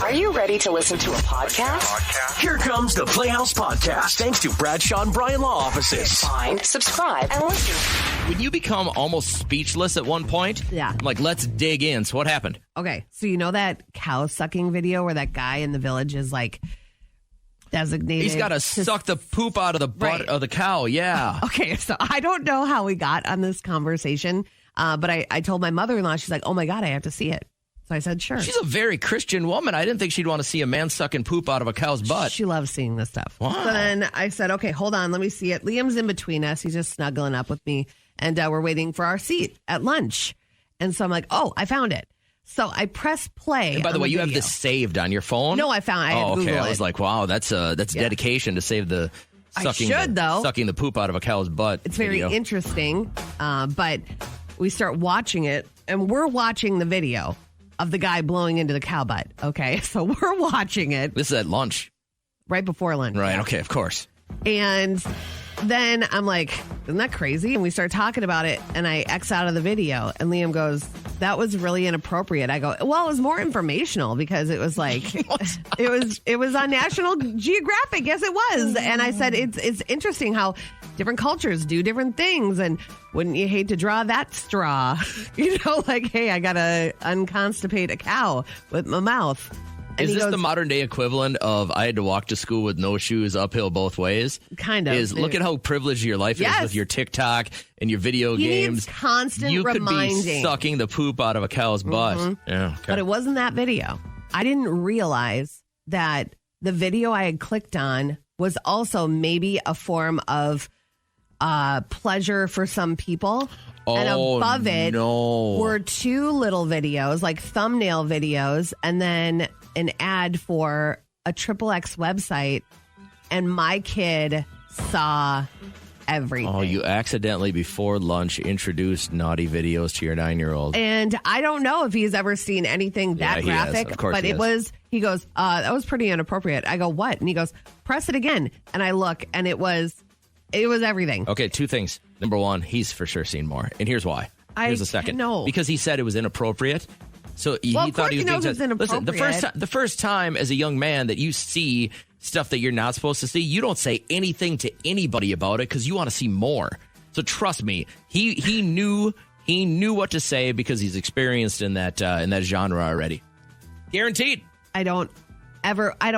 Are you ready to listen to a podcast? Here comes the Playhouse Podcast, thanks to Bradshaw and Bryan Law Offices. Find, subscribe, and listen. When you become almost speechless at one point, Yeah. I'm like, let's dig in. So what happened? Okay, so you know that cow sucking video where that guy in the village is like designated? He's got to suck the poop out of the butt Right. of the cow. Yeah. Okay, so I don't know how we got on this conversation, but I told my mother-in-law, she's like, oh my God, I have to see it. So I said, sure. She's a very Christian woman. I didn't think she'd want to see a man sucking poop out of a cow's butt. She loves seeing this stuff. Wow. So then I said, okay, hold on, let me see it. Liam's in between us. He's just snuggling up with me, and we're waiting for our seat at lunch. And so I'm like, oh, I found it. So I press play. And by the way, you have video. this saved on your phone? No, I found. I had okay. Googled I was it. like, wow, that's dedication to save the sucking the poop out of a cow's butt. It's very video. interesting, but we start watching it, and we're watching the video of the guy blowing into the cow butt. Okay, so we're watching it This is at lunch. right before lunch. Right. Yeah. Okay. Of course. And then I'm like, isn't that crazy? And we start talking about it, and I X out of the video, and Liam goes, that was really inappropriate. I go, well, it was more informational because it was like, it was on National Geographic. Yes, it was. And I said, it's interesting how different cultures do different things. And wouldn't you hate to draw that straw? You know, like, hey, I got to unconstipate a cow with my mouth. And Is he this goes, the modern day equivalent of I had to walk to school with no shoes uphill both ways? Kind of. Look at how privileged your life Yes. is with your TikTok and your video He games. needs constant you reminding. could be sucking the poop out of a cow's butt. Yeah, okay. But it wasn't that video. I didn't realize that the video I had clicked on was also maybe a form of pleasure for some people. And above it were two little videos, like thumbnail videos, and then an ad for a XXX website. And my kid saw everything. Oh, you accidentally before lunch introduced naughty videos to your 9-year-old. And I don't know if he's ever seen anything that Yeah, he has. graphic, Of course but he it has. was, he goes, that was pretty inappropriate. I go, what? And he goes, press it again. And I look, and it was everything. Okay, two things. Number one, he's for sure seen more. And here's why. Here's the second. know. Because he said it was inappropriate. So he Well, of thought course he was he knows being it's Listen, the first time as a young man that you see stuff that you're not supposed to see, you don't say anything to anybody about it because you want to see more. So trust me, he knew what to say because he's experienced in that genre already. Guaranteed. I don't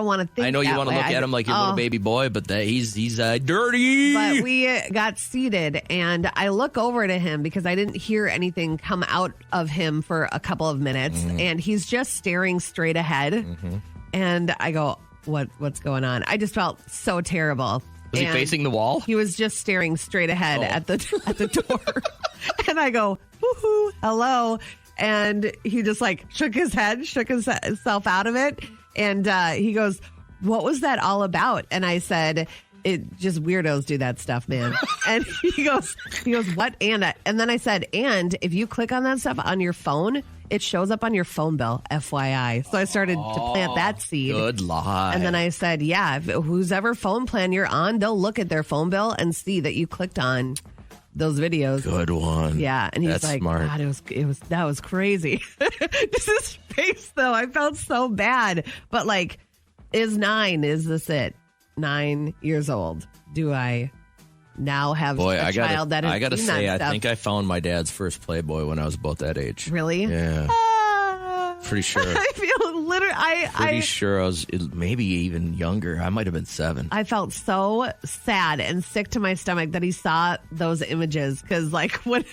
want to think. I know you that want to way. look at him like your little baby boy, but he's dirty. But we got seated, and I look over to him because I didn't hear anything come out of him for a couple of minutes, and he's just staring straight ahead. And I go, what's going on? I just felt so terrible. Was he facing the wall? He was just staring straight ahead at the door. And I go, woohoo, hello. And he just like shook himself out of it. And he goes, what was that all about? And I said, it just weirdos do that stuff, man. And he goes, what? And then I said, and if you click on that stuff on your phone, it shows up on your phone bill, FYI. So I started to plant that seed. Good lie. And then I said, yeah, whose ever phone plan you're on, they'll look at their phone bill and see that you clicked on those videos. Good one. Yeah, and he's That's like, smart. God, that was crazy. Just his face, though, I felt so bad. But like, is this it? 9 years old. Do I now have a child that has I gotta seen say, that I stuff? think I found my dad's first Playboy when I was about that age. Really? Yeah. Pretty sure. I feel literally. Pretty sure I was maybe even younger. I might have been 7. I felt so sad and sick to my stomach that he saw those images because, like, what?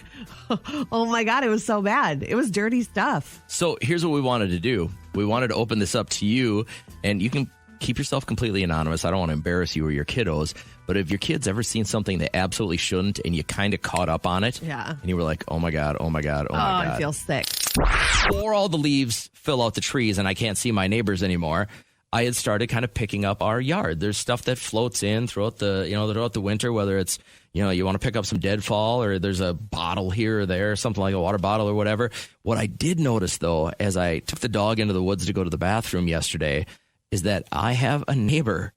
Oh my God, it was so bad. It was dirty stuff. So here's what we wanted to do. We wanted to open this up to you, and you can keep yourself completely anonymous. I don't want to embarrass you or your kiddos, but if your kid's ever seen something they absolutely shouldn't and you kind of caught up on it, Yeah. and you were like, oh my God, oh my God, oh my God. I feel sick. Before all the leaves fill out the trees and I can't see my neighbors anymore, I had started kind of picking up our yard. There's stuff that floats in throughout the winter, whether it's, you want to pick up some deadfall or there's a bottle here or there, something like a water bottle or whatever. What I did notice, though, as I took the dog into the woods to go to the bathroom yesterday, is that I have a neighbor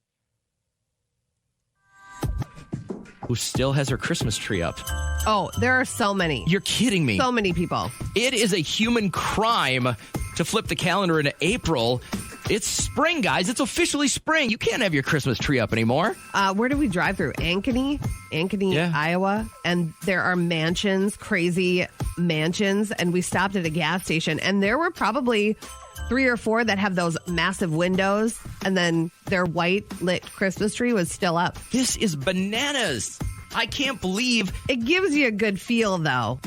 who still has her Christmas tree up. Oh, there are so many. You're kidding me. So many people. It is a human crime to flip the calendar into April It's spring, guys. It's officially spring. You can't have your Christmas tree up anymore. Where did we drive through? Ankeny, Yeah. Iowa. And there are mansions, crazy mansions. And we stopped at a gas station. And there were probably 3 or 4 that have those massive windows. And then their white lit Christmas tree was still up. This is bananas. I can't believe. It gives you a good feel, though.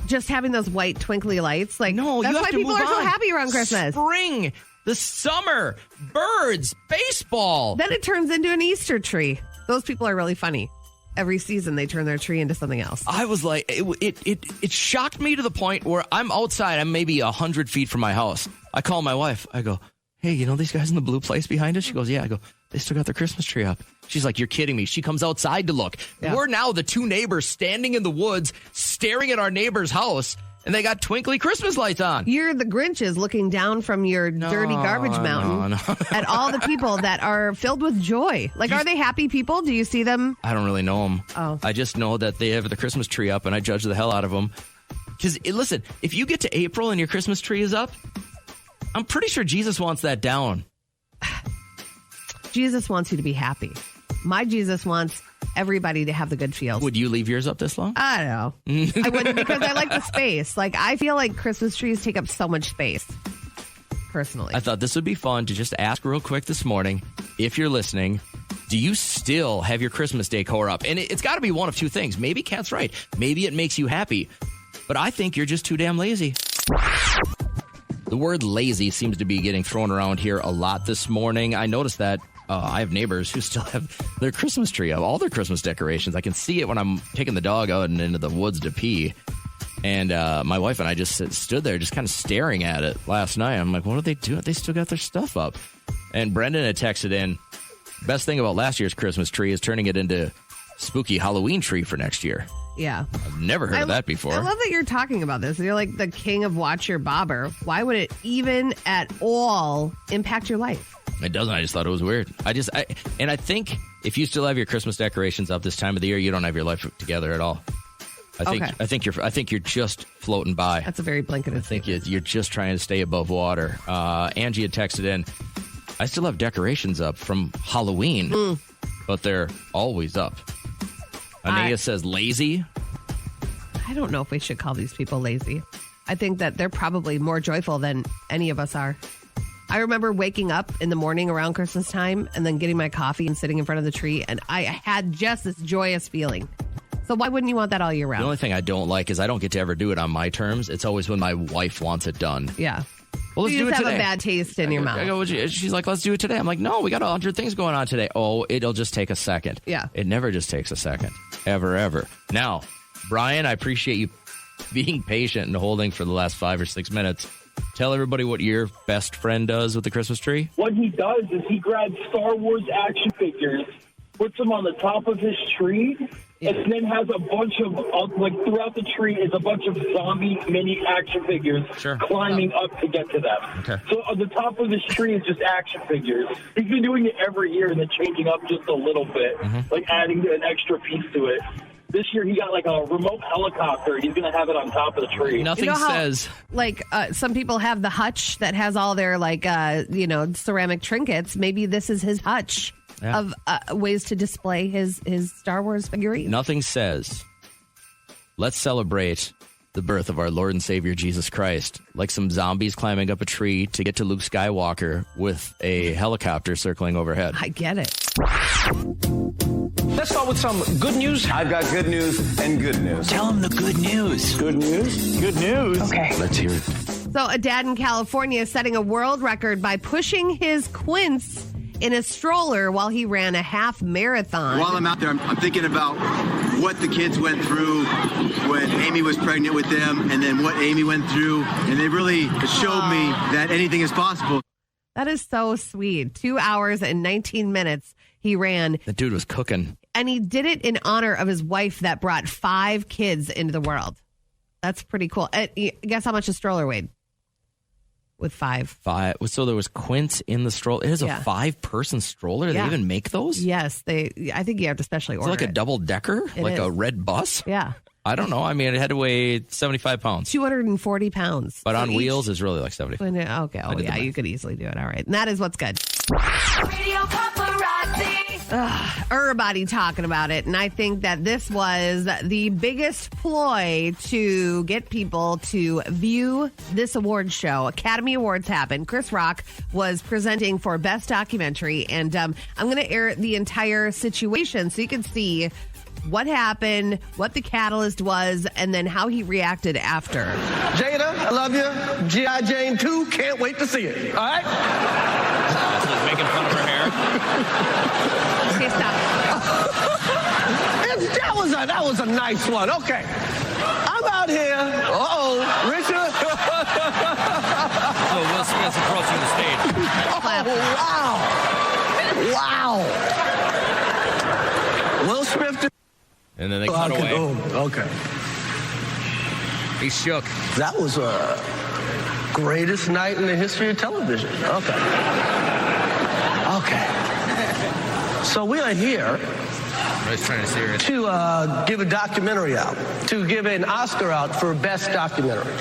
Just having those white twinkly lights. Like, No, that's you have why to people move are so on. happy around Christmas. Spring, the summer, birds, baseball. Then it turns into an Easter tree. Those people are really funny. Every season they turn their tree into something else. I was like, it shocked me to the point where I'm outside. I'm maybe 100 feet from my house. I call my wife. I go, hey, you know these guys in the blue place behind us? She goes, yeah. I go, they still got their Christmas tree up. She's like, you're kidding me. She comes outside to look. Yeah. We're now the 2 neighbors standing in the woods, staring at our neighbor's house, and they got twinkly Christmas lights on. You're the Grinches looking down from your dirty garbage mountain at all the people that are filled with joy. Like, are they happy people? Do you see them? I don't really know them. Oh. I just know that they have the Christmas tree up, and I judge the hell out of them. Because, listen, if you get to April and your Christmas tree is up, I'm pretty sure Jesus wants that down. Jesus wants you to be happy. My Jesus wants everybody to have the good feels. Would you leave yours up this long? I don't know. I wouldn't, because I like the space. Like, I feel like Christmas trees take up so much space, personally. I thought this would be fun to just ask real quick this morning, if you're listening, do you still have your Christmas decor up? And it's got to be one of 2 things. Maybe Kat's right. Maybe it makes you happy. But I think you're just too damn lazy. The word lazy seems to be getting thrown around here a lot this morning. I noticed that I have neighbors who still have their Christmas tree up, all their Christmas decorations. I can see it when I'm taking the dog out and into the woods to pee. And my wife and I just stood there just kind of staring at it last night. I'm like, what are they doing? They still got their stuff up. And Brendan had texted in, best thing about last year's Christmas tree is turning it into spooky Halloween tree for next year. Yeah. I've never heard of that before. I love that you're talking about this. You're like the king of Watch Your Bobber. Why would it even at all impact your life? It doesn't. I just thought it was weird. I think if you still have your Christmas decorations up this time of the year, you don't have your life together at all. I think you're just floating by. That's a very blanketed I think you're just trying to stay above water. Angie had texted in, I still have decorations up from Halloween, but they're always up. Anaya says lazy. I don't know if we should call these people lazy. I think that they're probably more joyful than any of us are. I remember waking up in the morning around Christmas time and then getting my coffee and sitting in front of the tree, and I had just this joyous feeling. So why wouldn't you want that all year round? The only thing I don't like is I don't get to ever do it on my terms. It's always when my wife wants it done. Yeah. Well, let's you do just it have today. a bad taste in your mouth. She's like, let's do it today. I'm like, no, we got 100 things going on today. Oh, it'll just take a second. Yeah. It never just takes a second. Ever. Now, Brian, I appreciate you being patient and holding for the last 5 or 6 minutes. Tell everybody what your best friend does with the Christmas tree. What he does is he grabs Star Wars action figures, puts them on the top of his tree, and then has a bunch of, throughout the tree is a bunch of zombie mini action figures climbing up to get to them. Okay. So on the top of his tree is just action figures. He's been doing it every year and then changing up just a little bit, like adding an extra piece to it. This year he got like a remote helicopter. He's going to have it on top of the tree. Nothing says. Like some people have the hutch that has all their ceramic trinkets. Maybe this is his hutch of ways to display his Star Wars figurines. Nothing says, let's celebrate the birth of our Lord and Savior Jesus Christ, like some zombies climbing up a tree to get to Luke Skywalker with a helicopter circling overhead. I get it. Let's start with some good news. I've got good news and good news. Tell them the good news. Good news? Good news. Okay. Let's hear it. So a dad in California is setting a world record by pushing his quince in a stroller while he ran a half marathon. While I'm out there, I'm thinking about what the kids went through when Amy was pregnant with them, and then what Amy went through, and they really showed me that anything is possible. That is so sweet. 2 hours and 19 minutes he ran. The dude was cooking. And he did it in honor of his wife that brought 5 kids into the world. That's pretty cool. Guess how much a stroller weighed? With 5. So there was quince in the stroller. It is a 5-person stroller. Yeah. They even make those? Yes. I think you have to specially order It's like a it. double-decker? Like is. a red bus? Yeah. I don't know. I mean, it had to weigh 75 pounds. 240 pounds. But So on wheels is really like 75. Okay. Oh, yeah. You could easily do it. All right. And that is what's good. Radio Paparazzi. Everybody talking about it. And I think that this was the biggest ploy to get people to view this award show. Academy Awards happened. Chris Rock was presenting for Best Documentary. And I'm going to air the entire situation so you can see what happened, what the catalyst was, and then how he reacted after. Jada, I love you. G.I. Jane 2, can't wait to see it. All right? He's making fun of her hair. Okay, stop. That was a nice one. Okay. I'm out here. Uh-oh, Richard. Oh, Will Smith's approaching the stage. Oh, wow. Will Smith. And then they cut away. Okay. He shook. That was a greatest night in the history of television. Okay. So we are here I was trying to see her. to give a documentary out, to give an Oscar out for Best Documentary.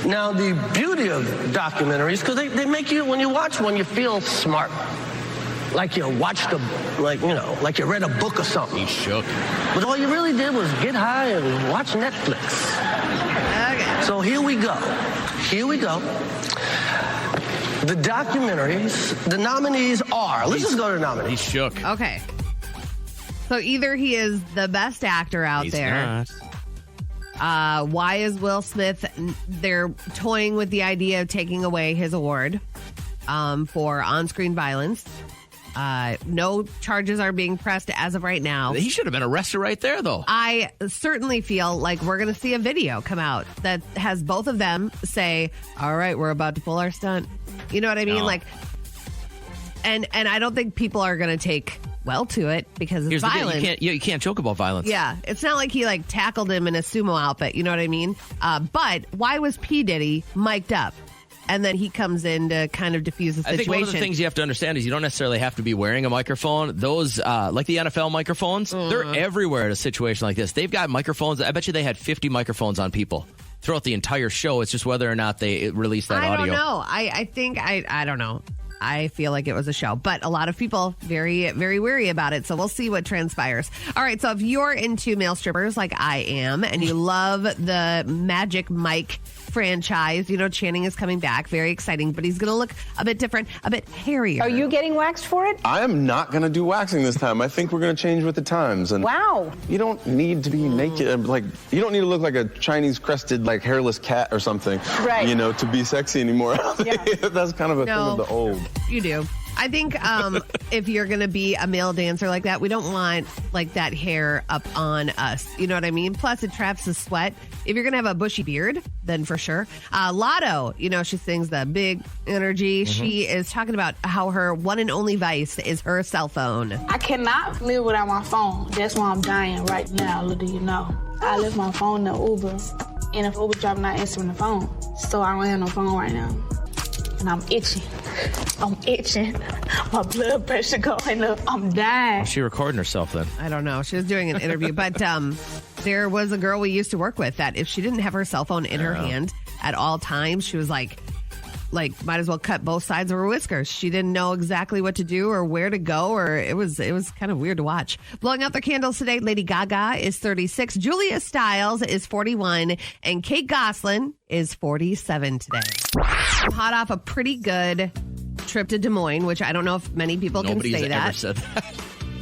Now, the beauty of documentaries, because they make you, when you watch one, you feel smart. Like you watched like you read a book or something. He shook. But all you really did was get high and watch Netflix. Okay. So here we go. The documentaries, the nominees are, let's just go to the nominees. He shook. Okay. So either he is the best actor out He's there. not. Why is Will Smith? They're toying with the idea of taking away his award for on-screen violence. No charges are being pressed as of right now. He should have been arrested right there, though. I certainly feel like we're going to see a video come out that has both of them say, all right, we're about to pull our stunt. You know what I mean? No. Like, and I don't think people are going to take well to it because it's Here's violent. the deal. You can't joke about violence. Yeah, it's not like he like tackled him in a sumo outfit. You know what I mean? But why was P. Diddy mic'd up? And then he comes in to kind of diffuse the situation. I think one of the things you have to understand is you don't necessarily have to be wearing a microphone. Those, like the NFL microphones, they're everywhere in a situation like this. They've got microphones. I bet you they had 50 microphones on people throughout the entire show. It's just whether or not they release that audio. I don't know. I think, I don't know. I feel like it was a show, but a lot of people very, very weary about it. So we'll see what transpires. All right. So if you're into male strippers like I am and you love the Magic Mike franchise, you know, Channing is coming back. Very exciting, but he's going to look a bit different, a bit hairier. Are you getting waxed for it? I am not going to do waxing this time. I think we're going to change with the times. And Wow. you don't need to be naked. Like, you don't need to look like a Chinese crested, like, hairless cat or something, Right. you know, to be sexy anymore. Yeah. That's kind of a thing of the old. You do. I think if you're going to be a male dancer like that, we don't want like that hair up on us. You know what I mean? Plus, it traps the sweat. If you're going to have a bushy beard, then for sure. Lotto, you know, she sings the big energy. She is talking about how her one and only vice is her cell phone. I cannot live without my phone. That's why I'm dying right now, little do you know. I left my phone in the Uber, and if Uber driver not answering the phone, so I don't have no phone right now. And I'm itching. My blood pressure going up. I'm dying. Is she recording herself then? I don't know. She was doing an interview, but there was a girl we used to work with that if she didn't have her cell phone in her hand at all times, she was like might as well cut both sides of her whiskers. She didn't know exactly what to do or where to go, or it was kind of weird to watch. Blowing out their candles today, Lady Gaga is 36, Julia Stiles is 41, and Kate Gosselin is 47 today. I'm hot off a pretty good trip to Des Moines, which I don't know if many people Nobody's can say ever that. said that.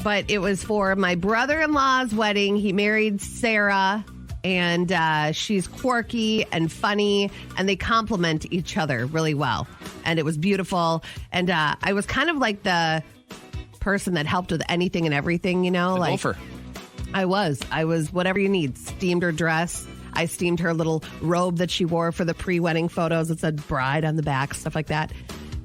But it was for my brother-in-law's wedding. He married Sarah, and she's quirky and funny, and they complement each other really well. And it was beautiful. And I was kind of like the person that helped with anything and everything, you know? The like gopher. I was whatever you need. Steamed her dress. I steamed her little robe that she wore for the pre-wedding photos. It said bride on the back, stuff like that.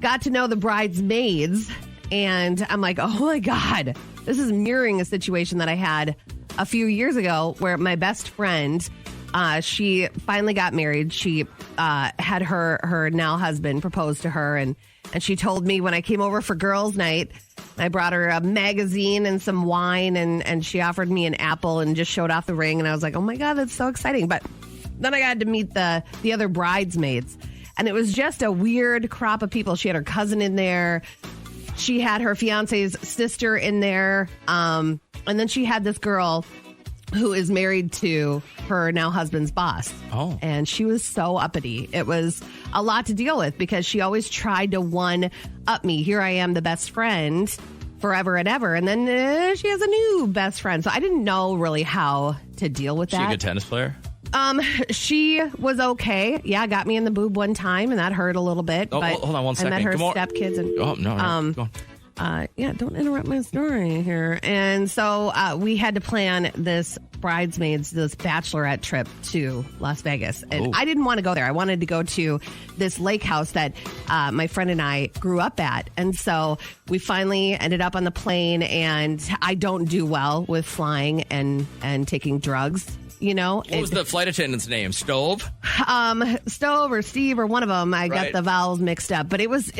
Got to know the bridesmaids, and I'm like, oh my God, this is mirroring a situation that I had a few years ago where my best friend, she finally got married. She had her now husband propose to her, and she told me when I came over for girls' night, I brought her a magazine and some wine, and she offered me an apple and just showed off the ring, and I was like, oh my God, that's so exciting. But then I got to meet the other bridesmaids, and it was just a weird crop of people. She had her cousin in there. She had her fiance's sister in there. And then she had this girl who is married to her now husband's boss. Oh. And she was so uppity. It was a lot to deal with because she always tried to one-up me. Here I am, the best friend forever and ever. And then she has a new best friend. So I didn't know really how to deal with Is she that. a good tennis player? She was okay. Yeah, got me in the boob one time, and that hurt a little bit. Oh, but hold on one second. I met her Come on. stepkids. And, Oh, no. Go on. yeah, don't interrupt my story here. And so we had to plan this bachelorette trip to Las Vegas. And I didn't want to go there. I wanted to go to this lake house that my friend and I grew up at. And so we finally ended up on the plane, and I don't do well with flying and taking drugs. You know, What was the flight attendant's name? Stove? Stove or Steve or one of them. I got Right. the vowels mixed up, but it was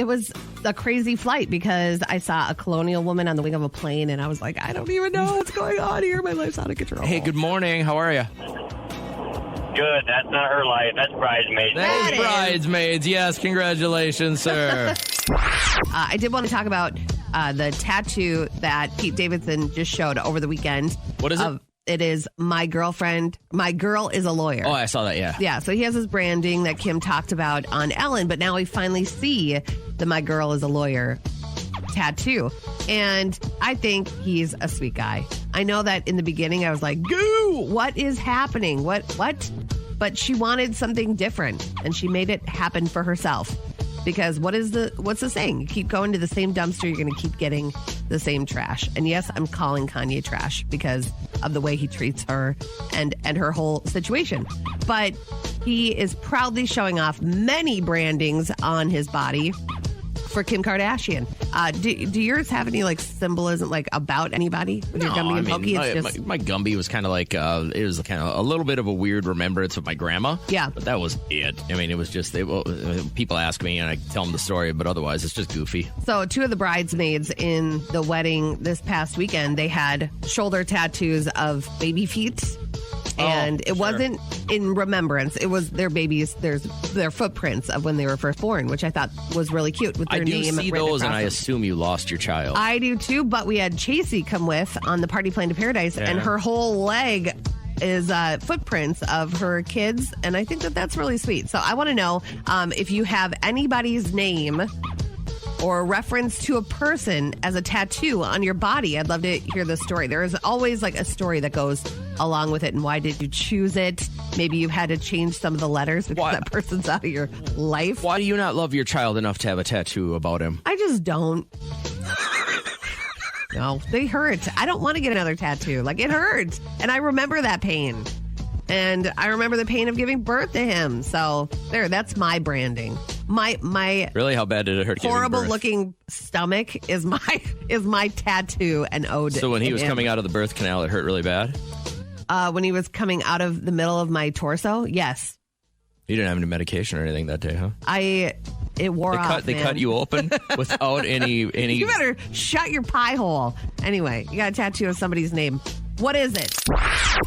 a crazy flight because I saw a colonial woman on the wing of a plane, and I was like, I don't even know what's going on here. My life's out of control. Hey, good morning. How are you? Good. That's not her life. That's bridesmaids. That's That is. bridesmaids. Yes, congratulations, sir. I did want to talk about the tattoo that Pete Davidson just showed over the weekend. What is it? It is my girlfriend. My girl is a lawyer. Oh, I saw that, yeah. Yeah, so he has his branding that Kim talked about on Ellen, but now we finally see the My Girl is a Lawyer tattoo. And I think he's a sweet guy. I know that in the beginning I was like, goo, what is happening? What? But she wanted something different, and she made it happen for herself. Because what's the saying? You keep going to the same dumpster, you're going to keep getting the same trash. And yes, I'm calling Kanye trash because of the way he treats her and her whole situation. But he is proudly showing off many brandings on his body for Kim Kardashian. Do yours have any symbolism about anybody with your Gumby and Pokey? My Gumby was kind of it was kind of a little bit of a weird remembrance of my grandma. Yeah. But that was it. I mean, it was just, people ask me and I tell them the story, but otherwise it's just goofy. So 2 of the bridesmaids in the wedding this past weekend, they had shoulder tattoos of baby feet. And it wasn't in remembrance. It was their babies, their footprints of when they were first born, which I thought was really cute with their I do name. see written those, and across I them. assume you lost your child. I do too, but we had Chasey come with on the Party Plane to Paradise, and her whole leg is footprints of her kids, and I think that's really sweet. So I want to know if you have anybody's name or a reference to a person as a tattoo on your body. I'd love to hear the story. There is always a story that goes along with it, and why did you choose it? Maybe you've had to change some of the letters because that person's out of your life. Why do you not love your child enough to have a tattoo about him? I just don't. No, they hurt. I don't want to get another tattoo. It hurts. And I remember that pain. And I remember the pain of giving birth to him. So that's my branding. My Really? How bad did it hurt? horrible giving birth? looking stomach is my tattoo and ode. So when he to was him. coming out of the birth canal, it hurt really bad? When he was coming out of the middle of my torso, yes. You didn't have any medication or anything that day, huh? It wore off. They cut you open without any. You better shut your pie hole. Anyway, you got a tattoo of somebody's name. What is it?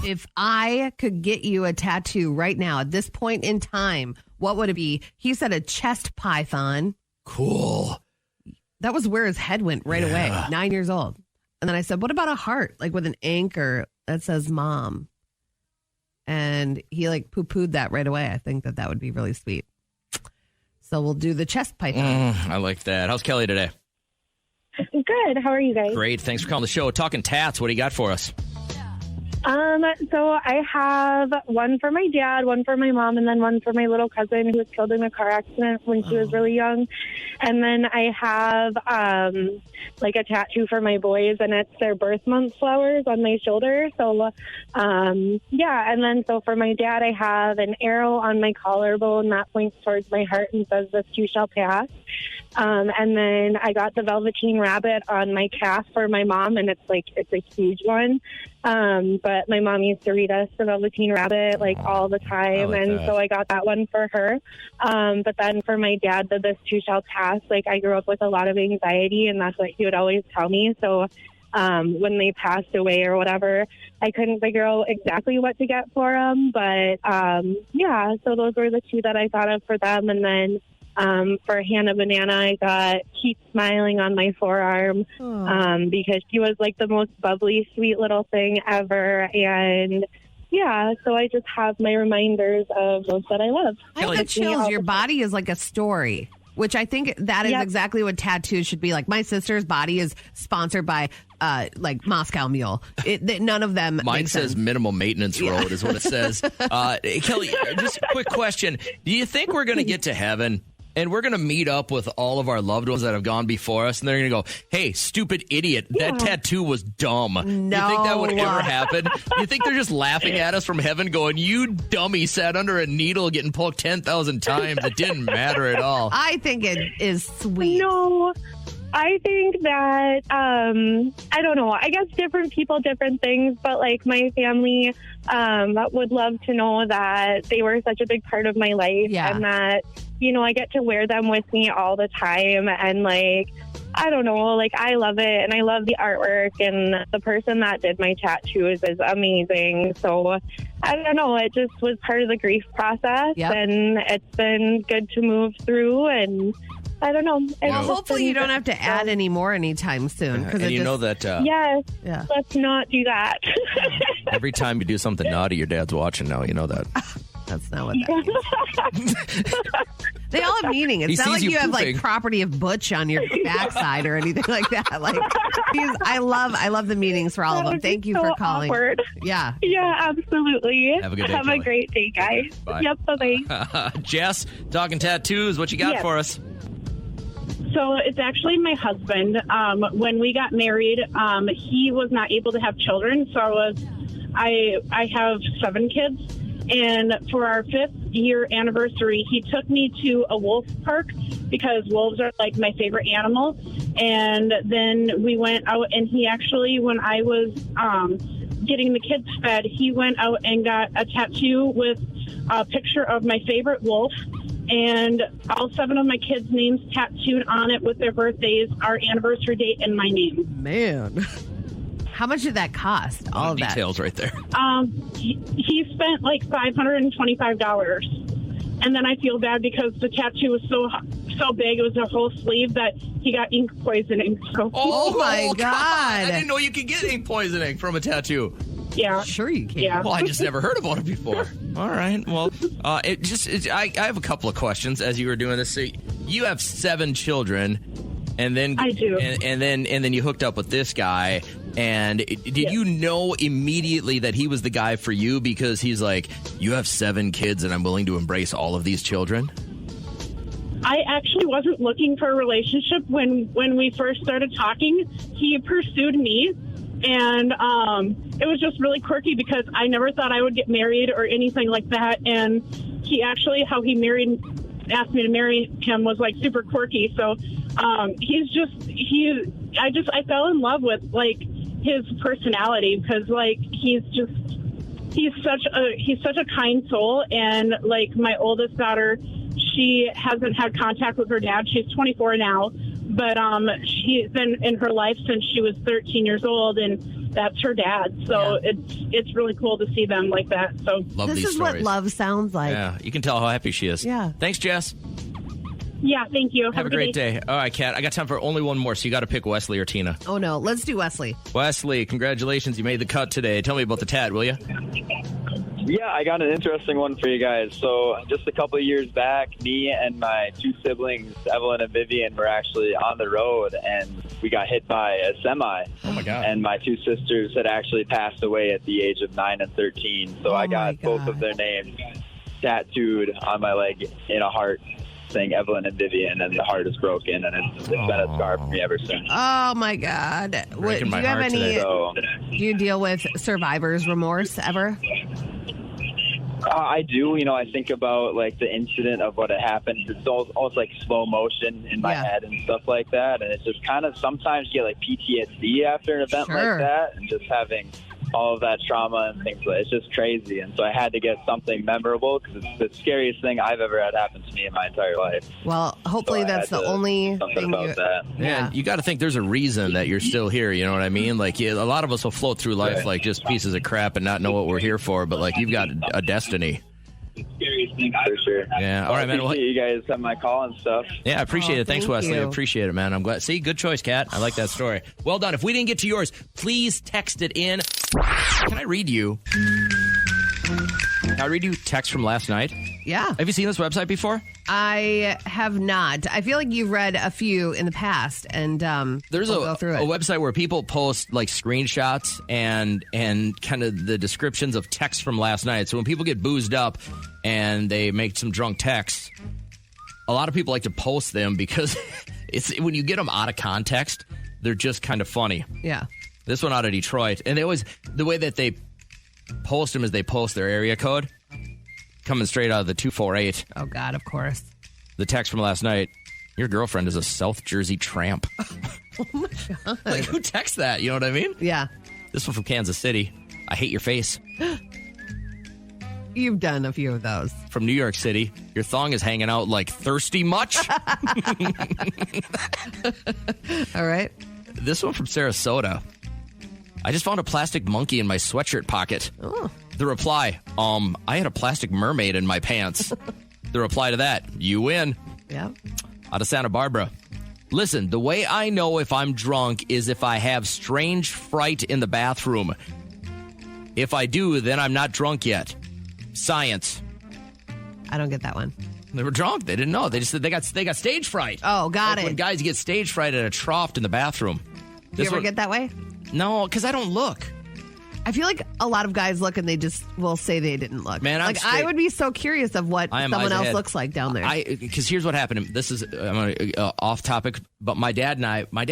If I could get you a tattoo right now at this point in time, what would it be? He said a chest python. Cool. That was where his head went right away. 9 years old. And then I said, what about a heart? With an anchor that says mom. And he poo-pooed that right away. I think that would be really sweet. So we'll do the chest python. I like that. How's Kelly today? Good. How are you guys? Great. Thanks for calling the show. Talking tats. What do you got for us? So I have one for my dad, one for my mom, and then one for my little cousin who was killed in a car accident when she was really young. And then I have a tattoo for my boys, and it's their birth month flowers on my shoulder. So and then so for my dad, I have an arrow on my collarbone that points towards my heart and says, "This too shall pass." And then I got the Velveteen Rabbit on my calf for my mom, and it's a huge one. But my mom used to read us the Velveteen Rabbit all the time, so I got that one for her. But then for my dad, this too shall pass. I grew up with a lot of anxiety, and that's what he would always tell me. So when they passed away or whatever, I couldn't figure out exactly what to get for them. But so those were the two that I thought of for them. And then for Hannah Banana, I got Keep Smiling on my forearm because she was the most bubbly, sweet little thing ever. And so I just have my reminders of those that I love. I have the chills. Your body is like a story, which I think that is exactly what tattoos should be. My sister's body is sponsored by Moscow Mule. None of them. Mine says Minimal Maintenance Road is what it says. Kelly, just a quick question. Do you think we're going to get to heaven and we're going to meet up with all of our loved ones that have gone before us, and they're going to go, hey, stupid idiot, that tattoo was dumb? No. Do you think that would ever happen? Do you think they're just laughing at us from heaven going, you dummy sat under a needle getting poked 10,000 times. It didn't matter at all. I think it is sweet. No. I think that, I don't know, I guess different people, different things, but my family would love to know that they were such a big part of my life and that, I get to wear them with me all the time. And I don't know, I love it and I love the artwork, and the person that did my tattoos is amazing. So I don't know, it just was part of the grief process and it's been good to move through, and I don't know. Well, hopefully you don't have to add any more anytime soon. And you know that... yes, let's not do that. Every time you do something naughty, your dad's watching now. You know that. That's not what that means. They all have meaning. It's not like you have property of Butch on your backside or anything like that. I love the meanings for all of them. Thank you for calling. Awkward. Yeah. Yeah, absolutely. Have a good day, Have Kelly. a great day, guys. Bye. Yep, bye-bye. Jess, talking tattoos. What you got for us? So it's actually my husband. When we got married, he was not able to have children. So I have 7 kids. And for our 5th year anniversary, he took me to a wolf park because wolves are my favorite animal. And then we went out, and he actually, when I was getting the kids fed, he went out and got a tattoo with a picture of my favorite wolf. And all 7 of my kids' names tattooed on it with their birthdays, our anniversary date, and my name. Man. How much did that cost? All of that. Details right there. He spent $525. And then I feel bad because the tattoo was so big. It was a whole sleeve that he got ink poisoning. So. Oh, my God. I didn't know you could get ink poisoning from a tattoo. Yeah. Sure you can. Yeah. Well, I just never heard about it before. All right. Well, I have a couple of questions as you were doing this. So you have 7 children, and then I do. And then you hooked up with this guy. And did you know immediately that he was the guy for you because he's like, you have 7 kids and I'm willing to embrace all of these children? I actually wasn't looking for a relationship when we first started talking. He pursued me. And it was just really quirky because I never thought I would get married or anything like that. And he actually, how he asked me to marry him was super quirky. So I fell in love with his personality because he's such a kind soul. And my oldest daughter, she hasn't had contact with her dad. She's 24 now. But she's been in her life since she was 13 years old, and that's her dad. So it's really cool to see them like that. So this is what love sounds like. Yeah, you can tell how happy she is. Yeah. Thanks, Jess. Yeah, thank you. Have a great day. All right, Kat, I got time for only one more, so you got to pick Wesley or Tina. Oh, no. Let's do Wesley. Wesley, congratulations. You made the cut today. Tell me about the tat, will you? Yeah, I got an interesting one for you guys. So just a couple of years back, me and my 2 siblings, Evelyn and Vivian, were actually on the road, and we got hit by a semi. Oh, my God. And my 2 sisters had actually passed away at the age of 9 and 13. So I got both of their names tattooed on my leg in a heart, saying Evelyn and Vivian, and the heart is broken, and it's been a scar for me ever since. Oh, my God. Do you have any... Do you deal with survivor's remorse ever? I do. I think about like the incident of what had happened. It's almost like slow motion in my head and stuff like that. And it's just kind of sometimes you get like PTSD after an event like that, and just having all of that trauma and things like that. It's just crazy. And so I had to get something memorable because it's the scariest thing I've ever had happen to me in my entire life. Well, hopefully that's the only thing about that. Yeah, you got to think there's a reason that you're still here. You know what I mean? Like, a lot of us will float through life like just pieces of crap and not know what we're here for. But like, you've got a destiny. Scariest thing for sure. Yeah. All right, man. I appreciate you guys have my call and stuff. Yeah, I appreciate it. Thanks, thank Wesley. I you. appreciate it, man. I'm glad. See, good choice, Kat. I like that story. Well done. If we didn't get to yours, please text it in. Can I read you? Can I read you text from last night? Yeah. Have you seen this website before? I have not. I feel like you've read a few in the past, and there's we'll go through it. a website where people post like screenshots and kind of the descriptions of texts from last night. So when people get boozed up and they make some drunk texts, a lot of people like to post them because it's when you get them out of context, they're just kind of funny. Yeah. This one out of Detroit, and the way that they post them is they post their area code. Coming straight out of the 248. Oh, God, of course. The text from last night, your girlfriend is a South Jersey tramp. Oh, my God. Like, who texts that? You know what I mean? Yeah. This one from Kansas City. I hate your face. You've done a few of those. From New York City. Your thong is hanging out like thirsty much? All right. This one from Sarasota. I just found a plastic monkey in my sweatshirt pocket. Oh. The reply, I had a plastic mermaid in my pants. The reply to that, you win. Yeah. Out of Santa Barbara. Listen, the way I know if I'm drunk is if I have strange fright in the bathroom. If I do, then I'm not drunk yet. Science. I don't get that one. They were drunk. They didn't know. They just said they got stage fright. Oh, got it. When guys get stage fright at a trough in the bathroom. Do you ever get that way? No, because I don't look. I feel like a lot of guys look and they just will say they didn't look. Man, I would be so curious of what someone else looks like down there. Because here's what happened. This is off topic, but my dad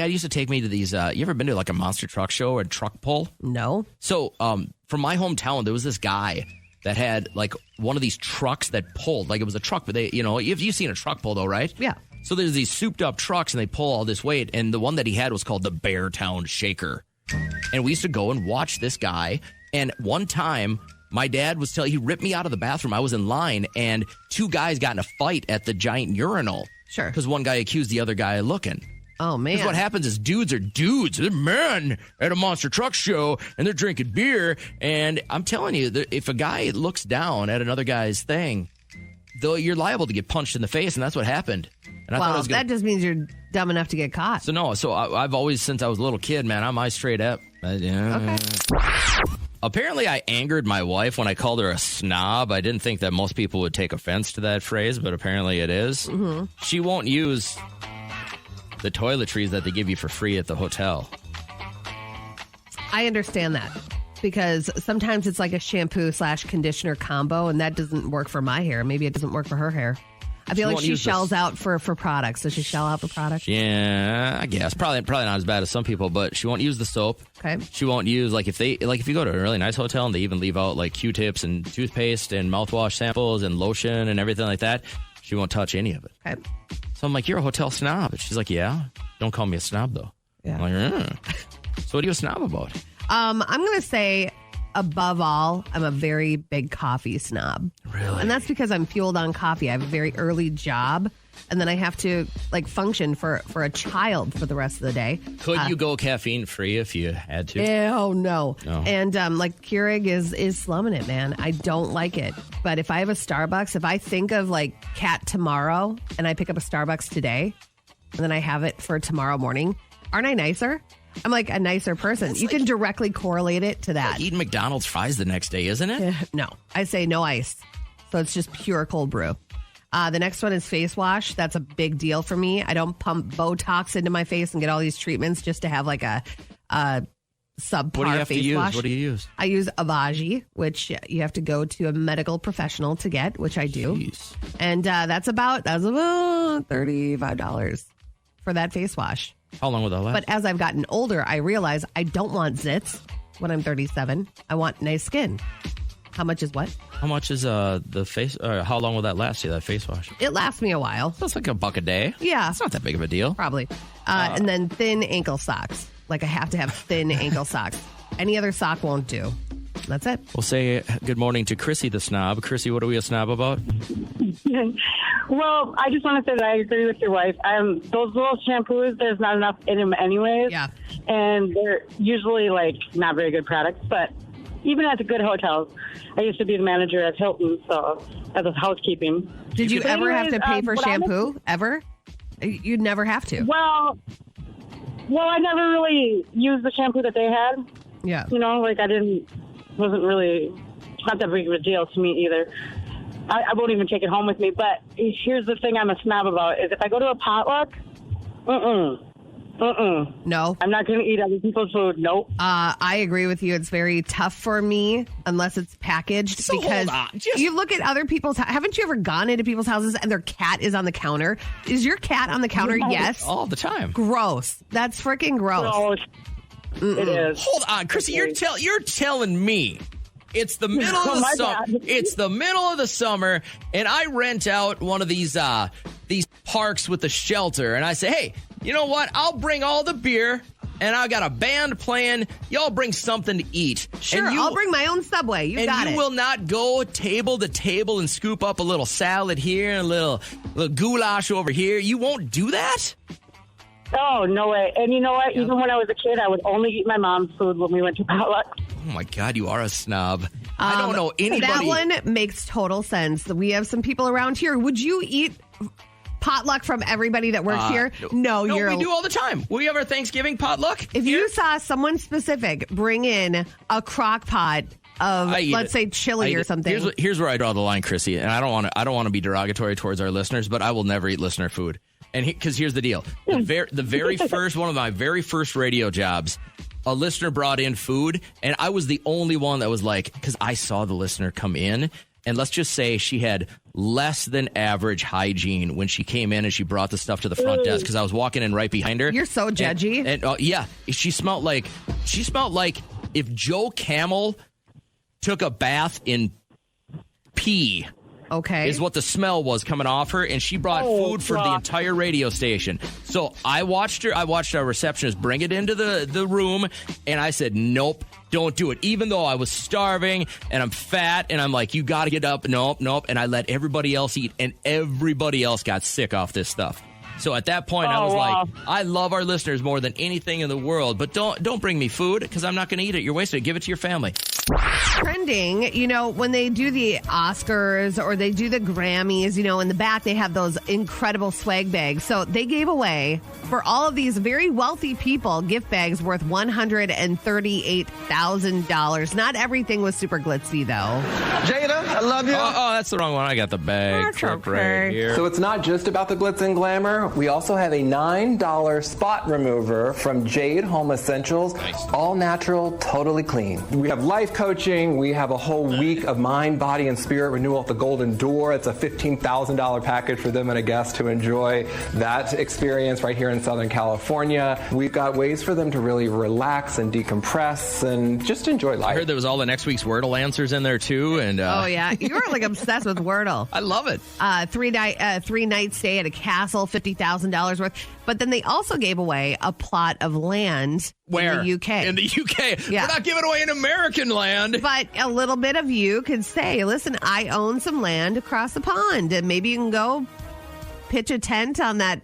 used to take me to these. You ever been to like a monster truck show or a truck pull? No. So from my hometown, there was this guy that had like one of these trucks that pulled. Like it was a truck, but you've seen a truck pull though, right? Yeah. So there's these souped up trucks and they pull all this weight. And the one that he had was called the Beartown Shaker. And we used to go and watch this guy. And one time, my dad he ripped me out of the bathroom. I was in line, and two guys got in a fight at the giant urinal. Sure. Because one guy accused the other guy of looking. Oh, man. Because what happens is dudes are dudes. They're men at a monster truck show, and they're drinking beer. And I'm telling you, if a guy looks down at another guy's thing, though, you're liable to get punched in the face, and that's what happened. And I thought it was that just means you're dumb enough to get caught. So I've always, since I was a little kid, man, I'm eyes straight up. Okay. Apparently, I angered my wife when I called her a snob. I didn't think that most people would take offense to that phrase, but apparently it is. Mm-hmm. She won't use the toiletries that they give you for free at the hotel. I understand that. Because sometimes it's like a shampoo/conditioner combo, and that doesn't work for my hair. Maybe it doesn't work for her hair. I feel like she shells out for products. Does she shell out for products? Yeah, I guess. Probably not as bad as some people, but she won't use the soap. Okay. She won't use, if you go to a really nice hotel and they even leave out like Q-tips and toothpaste and mouthwash samples and lotion and everything like that, she won't touch any of it. Okay. So I'm like, you're a hotel snob. And she's like, yeah. Don't call me a snob, though. Yeah. I'm like, So what are you a snob about? I'm going to say, above all, I'm a very big coffee snob. Really? And that's because I'm fueled on coffee. I have a very early job, and then I have to function for a child for the rest of the day. Could you go caffeine free if you had to? Oh, no. No. And Keurig is slumming it, man. I don't like it. But if I have a Starbucks, if I think of Cat tomorrow and I pick up a Starbucks today and then I have it for tomorrow morning, aren't I nicer? I'm like a nicer person. You can directly correlate it to that. Eating McDonald's fries the next day, isn't it? No. I say no ice. So it's just pure cold brew. The next one is face wash. That's a big deal for me. I don't pump Botox into my face and get all these treatments just to have a subpar What do you have face to use? wash. What do you use? I use Avaji, which you have to go to a medical professional to get, which I do. Jeez. And that's about $35 for that face wash. How long will that last? But as I've gotten older, I realize I don't want zits when I'm 37. I want nice skin. How much is what? How much is the face? How long will that last you? That face wash? It lasts me a while. That's like $1 a day. Yeah, it's not that big of a deal. Probably. And then thin ankle socks. Like I have to have thin ankle socks. Any other sock won't do. That's it. We'll say good morning to Chrissy the snob. Chrissy, what are we a snob about? Well, I just want to say that I agree with your wife. Those little shampoos, there's not enough in them anyways. Yeah. And they're usually, not very good products. But even at the good hotels, I used to be the manager at Hilton, so as a housekeeping. Did you ever have to pay for shampoo? Ever? You'd never have to. Well, I never really used the shampoo that they had. Yeah. Wasn't really, not that big of a deal to me either. I won't even take it home with me. But here's the thing I'm a snob about, is if I go to a potluck, no. I'm not going to eat other people's food. Nope. I agree with you. It's very tough for me unless it's packaged. So because hold on. you look at other people's, haven't you ever gone into people's houses and their cat is on the counter? Is your cat on the counter? Yes. All the time. Gross. That's freaking gross. It is. Hold on, Chrissy. You're telling me it's the middle of the summer. It's the middle of the summer, and I rent out one of these parks with the shelter, and I say, hey, you know what? I'll bring all the beer, and I got a band playing. Y'all bring something to eat. Sure, I'll bring my own Subway. You got it. And you will not go table to table and scoop up a little salad here and a little goulash over here. You won't do that? Oh, no way. And you know what? Yeah. Even when I was a kid, I would only eat my mom's food when we went to potluck. Oh, my God, you are a snob. I don't know anybody. That one makes total sense. We have some people around here. Would you eat potluck from everybody that works here? No, we do all the time. We have our Thanksgiving potluck. If you saw someone specific bring in a crock pot of, let's say, chili or something. Here's where I draw the line, Chrissy, and I don't want to be derogatory towards our listeners, but I will never eat listener food. And because here's the deal. The very first, one of my very first radio jobs, a listener brought in food, and I was the only one that was like, because I saw the listener come in, and let's just say she had less than average hygiene when she came in and she brought the stuff to the front desk, because I was walking in right behind her. You're so judgy. And yeah, she smelled like if Joe Camel took a bath in pee. Okay. Is what the smell was coming off her, and she brought food for the entire radio station. So I watched our receptionist bring it into the room, and I said, nope, don't do it. Even though I was starving, and I'm fat, and I'm like, you got to get up. Nope. And I let everybody else eat, and everybody else got sick off this stuff. So at that point, I was like, I love our listeners more than anything in the world, but don't bring me food, because I'm not going to eat it. You're wasting it. Give it to your family. Trending, when they do the Oscars or they do the Grammys, in the back they have those incredible swag bags. So they gave away for all of these very wealthy people gift bags worth $138,000. Not everything was super glitzy, though. Jada, I love you. Oh, that's the wrong one. I got the bag clip right here. So it's not just about the glitz and glamour. We also have a $9 spot remover from Jade Home Essentials. Nice. All natural, totally clean. We have life coaching. We have a whole week of mind, body, and spirit renewal at the Golden Door. It's a $15,000 package for them and a guest to enjoy that experience right here in Southern California. We've got ways for them to really relax and decompress and just enjoy life. I heard there was all the next week's Wordle answers in there too. And oh yeah, you're like obsessed with Wordle. I love it. 3 night stay at a castle, $50,000 worth. But then they also gave away a plot of land in the UK. In the UK. Yeah. We're not giving away an American land. But a little bit of you could say, listen, I own some land across the pond. And maybe you can go pitch a tent on that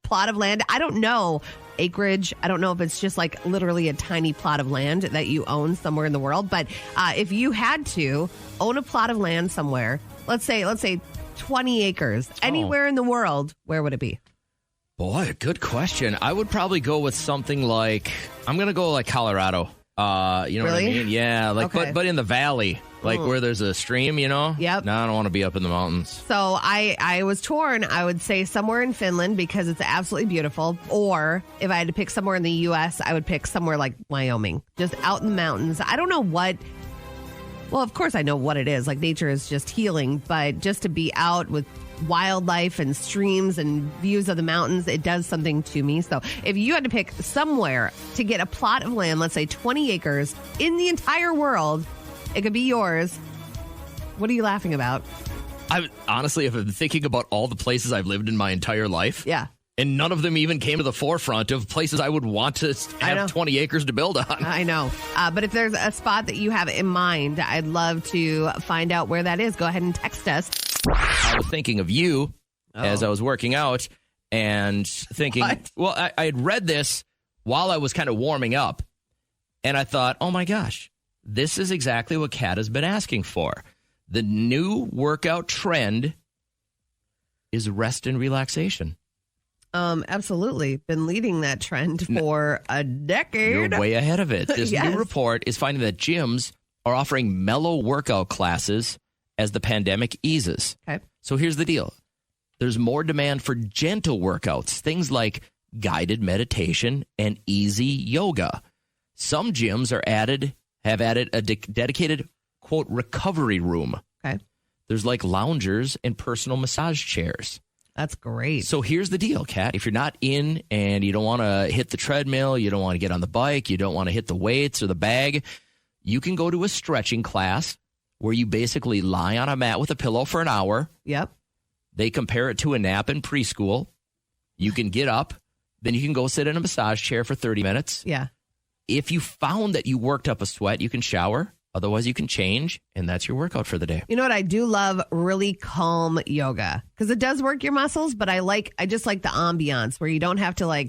plot of land. I don't know. Acreage. I don't know if it's just like literally a tiny plot of land that you own somewhere in the world. But if you had to own a plot of land somewhere, let's say 20 acres, anywhere in the world, where would it be? Boy, good question. I would probably go with something like, I'm going to go like Colorado. You know really? what I mean? Yeah, like okay. but in the valley, like where there's a stream, Yep. No, I don't want to be up in the mountains. So I was torn. I would say somewhere in Finland because it's absolutely beautiful. Or if I had to pick somewhere in the U.S., I would pick somewhere like Wyoming, just out in the mountains. I don't know what. Well, of course I know what it is. Like nature is just healing, but just to be out with wildlife and streams and views of the mountains, it does something to me. So if you had to pick somewhere to get a plot of land, let's say 20 acres in the entire world, it could be yours, What are you laughing about? I honestly have been thinking about all the places I've lived in my entire life. Yeah. And none of them even came to the forefront of places I would want to have 20 acres to build on. I know. But if there's a spot that you have in mind, I'd love to find out where that is. Go ahead and text us. I was thinking of you as I was working out and thinking, well, I had read this while I was kind of warming up. And I thought, oh my gosh, this is exactly what Kat has been asking for. The new workout trend is rest and relaxation. Absolutely. Been leading that trend for a decade. You're way ahead of it. This Yes. new report is finding that gyms are offering mellow workout classes as the pandemic eases. Okay. So here's the deal. There's more demand for gentle workouts, things like guided meditation and easy yoga. Some gyms have added a dedicated, quote, recovery room. Okay. There's like loungers and personal massage chairs. That's great. So here's the deal, Kat. If you're not in and you don't want to hit the treadmill, you don't want to get on the bike, you don't want to hit the weights or the bag, you can go to a stretching class where you basically lie on a mat with a pillow for an hour. Yep. They compare it to a nap in preschool. You can get up, then you can go sit in a massage chair for 30 minutes. Yeah. If you found that you worked up a sweat, you can shower. Otherwise, you can change, and that's your workout for the day. You know what? I do love really calm yoga because it does work your muscles, but I just like the ambiance where you don't have to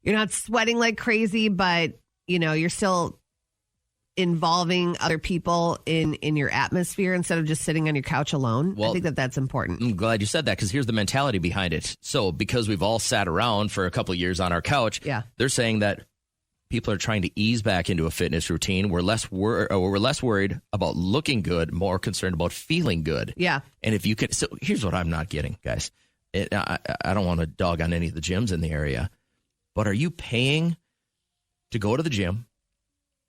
you're not sweating like crazy, but you're still involving other people in your atmosphere instead of just sitting on your couch alone. Well, I think that's important. I'm glad you said that because here's the mentality behind it. So because we've all sat around for a couple of years on our couch, they're saying that people are trying to ease back into a fitness routine. We're less worried about looking good, more concerned about feeling good. Yeah. And if you can, so here's what I'm not getting, guys. I don't want to dog on any of the gyms in the area, but are you paying to go to the gym,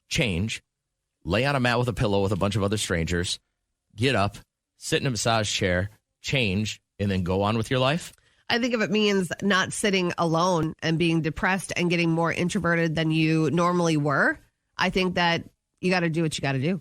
change, lay on a mat with a pillow with a bunch of other strangers, get up, sit in a massage chair, change, and then go on with your life? I think if it means not sitting alone and being depressed and getting more introverted than you normally were, I think that you got to do what you got to do.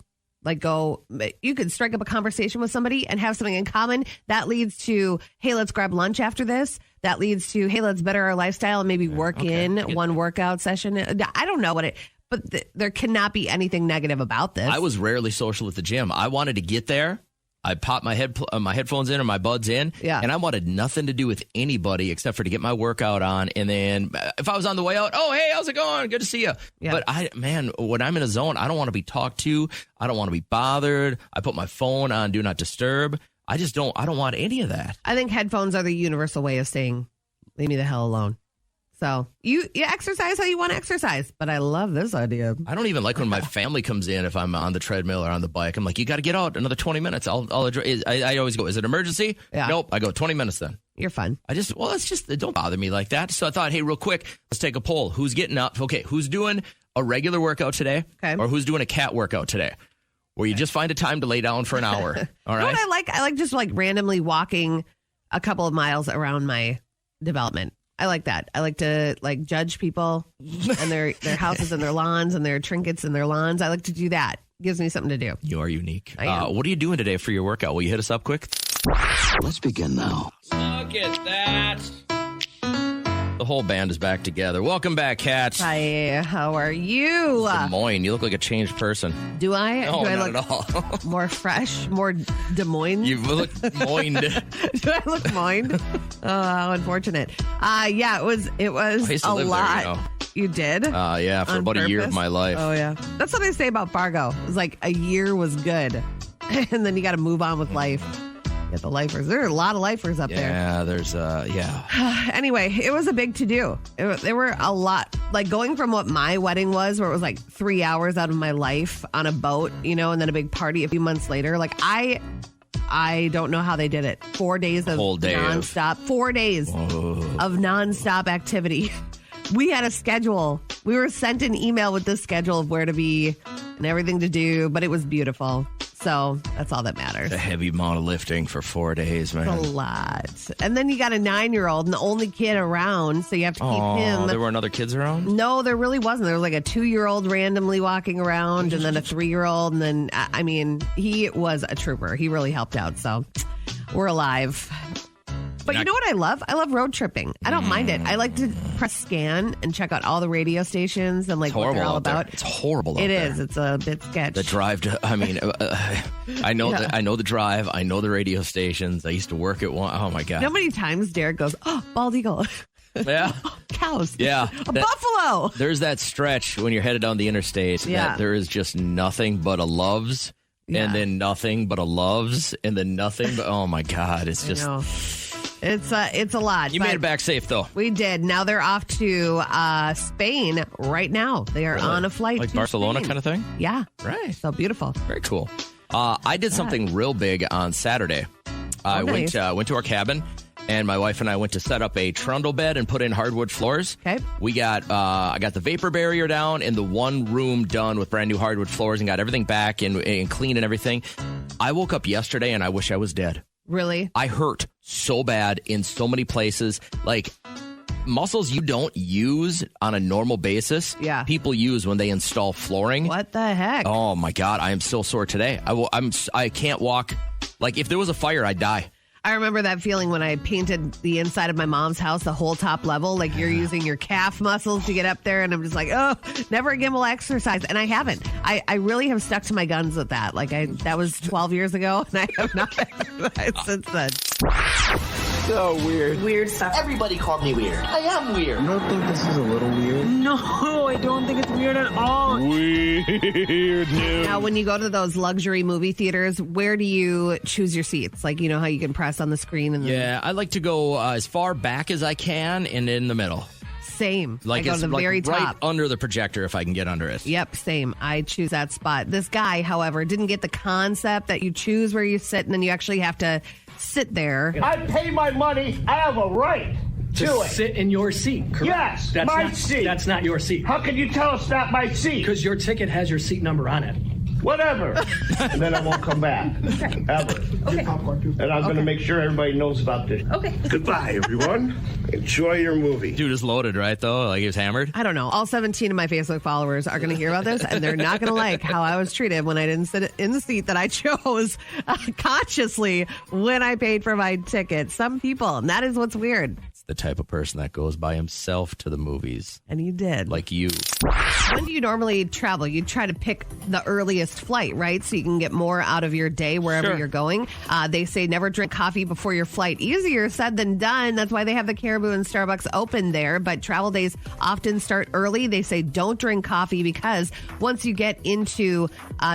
You could strike up a conversation with somebody and have something in common. That leads to, hey, let's grab lunch after this. That leads to, hey, let's better our lifestyle and maybe work in one workout session. I don't know but there cannot be anything negative about this. I was rarely social at the gym. I wanted to get there. I popped my headphones in or my buds in, and I wanted nothing to do with anybody except for to get my workout on. And then if I was on the way out, oh, hey, how's it going? Good to see you. Yeah. But when I'm in a zone, I don't want to be talked to. I don't want to be bothered. I put my phone on Do Not Disturb. I don't want any of that. I think headphones are the universal way of saying, leave me the hell alone. So you exercise how you want to exercise, but I love this idea. I don't even like when my family comes in if I'm on the treadmill or on the bike. I'm like, you got to get out another 20 minutes. I'll address. I always go, is it emergency? Yeah. Nope. I go 20 minutes then. You're fun. Don't bother me like that. So I thought, hey, real quick, let's take a poll. Who's getting up? Okay, who's doing a regular workout today? Okay. Or who's doing a cat workout today? Where you just find a time to lay down for an hour. All right. You know what I like just randomly walking a couple of miles around my development. I like that. I like to judge people and their houses and their lawns and their trinkets and their lawns. I like to do that. Gives me something to do. You are unique. I am. What are you doing today for your workout? Will you hit us up quick? Let's begin now. Look at that. The whole band is back together. Welcome back, Kat. Hi, how are you? Des Moines, you look like a changed person. Do I? No, Do I not look at all. more fresh, more Des Moines? You look moined. Do I look moined? Oh, how unfortunate. It was I used to a live lot. there, you know. You did? Yeah, for about a year of my life. Oh, yeah. That's what they say about Fargo. It's like a year was good. And then you got to move on with life. Get the lifers. There are a lot of lifers up there. Yeah, there's, Anyway, it was a big to-do. There were a lot. Like going from what my wedding was, where it was like 3 hours out of my life on a boat, and then a big party a few months later. Like I don't know how they did it. 4 days of nonstop. 4 days of nonstop activity. We had a schedule. We were sent an email with the schedule of where to be and everything to do, but it was beautiful. So that's all that matters. A heavy amount of lifting for 4 days, man. A lot. And then you got a 9-year-old and the only kid around, so you have to keep him. There weren't other kids around? No, there really wasn't. There was like a 2-year-old randomly walking around and then a 3-year-old. And then, I mean, he was a trooper. He really helped out. So we're alive. But you know what I love? I love road tripping. I don't mind it. I like to press scan and check out all the radio stations and like what they're all about. It's horrible out It there. is. It's a bit sketch. The drive to, I mean, I know Yeah. I know the drive. I know the radio stations. I used to work at one. Oh, my God. You know how many times Derek goes, oh, bald eagle. Yeah. Cows. Yeah. A buffalo. There's that stretch when you're headed down the interstate that there is just nothing but a loves and then nothing but a loves and then nothing but, oh, my God. It's just. It's a lot. You made it back safe, though. We did. Now they're off to Spain right now. They are on a flight like to Barcelona Spain. kind of thing? Yeah. Right. So beautiful. Very cool. I did something real big on Saturday. I went to our cabin, and my wife and I went to set up a trundle bed and put in hardwood floors. Okay. We got I got the vapor barrier down and the one room done with brand new hardwood floors and got everything back and clean and everything. I woke up yesterday and I wish I was dead. Really? I hurt so bad in so many places. Like muscles you don't use on a normal basis. Yeah. People use when they install flooring. What the heck? Oh my God, I am so sore today. I can't walk. Like if there was a fire, I'd die. I remember that feeling when I painted the inside of my mom's house, the whole top level. Like you're using your calf muscles to get up there. And I'm just like, oh, never again will I exercise. And I haven't. I really have stuck to my guns with that. Like that was 12 years ago. And I have not exercised since then. So weird. Weird stuff. Everybody called me weird. I am weird. You don't think this is a little weird? No, I don't think it's weird at all. Weird news. Now, when you go to those luxury movie theaters, where do you choose your seats? Like, you know how you can press on the screen? And Yeah, I like to go as far back as I can and in the middle. Same. Like I go it's to the like very right top. under the projector if I can get under it. Yep, same. I choose that spot. This guy, however, didn't get the concept that you choose where you sit and then you actually have to sit there. I pay my money. I have a right to sit in your seat, correct? Yes, that's my not, seat. That's not your seat. How can you tell it's not my seat? Because your ticket has your seat number on it. Whatever. And then I won't come back. Ever. Okay. And I'm going to make sure everybody knows about this. Okay. Goodbye, everyone. Enjoy your movie. Dude is loaded, right, though? Like he was hammered? I don't know. All 17 of my Facebook followers are going to hear about this, and they're not going to like how I was treated when I didn't sit in the seat that I chose consciously when I paid for my ticket. Some people, and that is what's weird. It's the type of person that goes by himself to the movies. And you did. Like you. When do you normally travel? You try to pick the earliest flight, right? So you can get more out of your day wherever you're going. They say never drink coffee before your flight. Easier said than done. That's why they have the Caribou and Starbucks open there. But travel days often start early. They say don't drink coffee because once you get into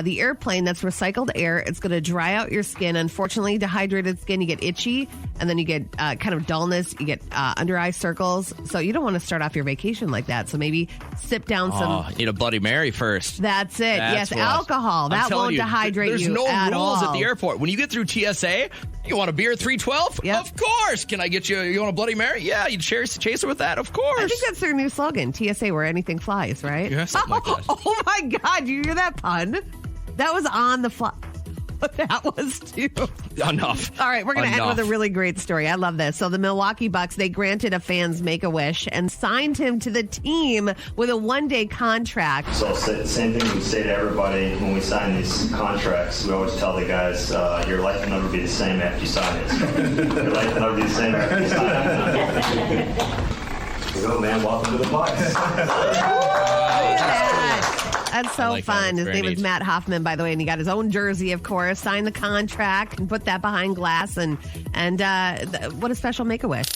the airplane that's recycled air, it's going to dry out your skin. Unfortunately, dehydrated skin, you get itchy and then you get kind of dullness. You get under eye circles. So you don't want to start off your vacation like that. So maybe sip down some. Need a Bloody Mary first. That's it. That's yes, what. alcohol. I'm That telling won't you, dehydrate there's you no at rules all. at the airport. When you get through TSA, you want a beer 312? Yep. Of course. Can I get you? You want a Bloody Mary? Yeah, you chase it with that. Of course. I think that's their new slogan, TSA, where anything flies, right? Yeah, something like that. Oh my God, you hear that pun? That was on the fly. That was too. Enough. All right, we're going to end Enough. with a really great story. I love this. So the Milwaukee Bucks, they granted a fan's make-a-wish and signed him to the team with a one-day contract. So same thing we say to everybody when we sign these contracts. We always tell the guys, your life will never be the same after you sign this. Your life will never be the same after you sign it. Here you go, man. Welcome to the Bucks. That's so like that. fun. That's His very name is neat. Matt Hoffman, by the way, and he got his own jersey, of course, signed the contract and put that behind glass. And what a special Make-A-Wish.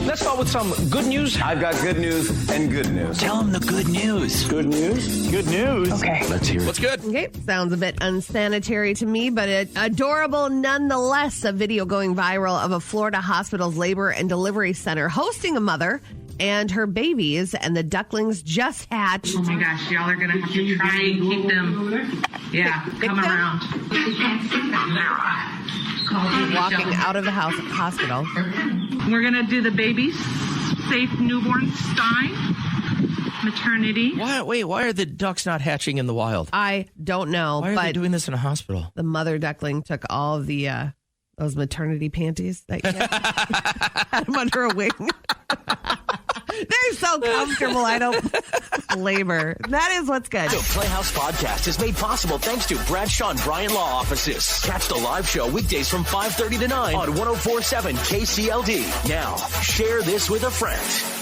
Let's start with some good news. I've got good news and good news. Tell them the good news. Good news? Good news. Okay. Let's hear it. What's good? Okay, sounds a bit unsanitary to me, but adorable nonetheless. A video going viral of a Florida hospital's labor and delivery center hosting a mother and her babies, and the ducklings just hatched. Oh my gosh, y'all are going to have to try and keep them, come around. Walking out of the hospital. We're going to do the babies. safe newborn stein, maternity. Why are the ducks not hatching in the wild? I don't know. Why are they doing this in a hospital? The mother duckling took all of the those maternity panties that you had them under a wing. They're so comfortable. I don't blame her. That is what's good. The Playhouse Podcast is made possible thanks to Bradshaw and Bryan Law Offices. Catch the live show weekdays from 5:30 to 9 on 104.7 KCLD. Now, share this with a friend.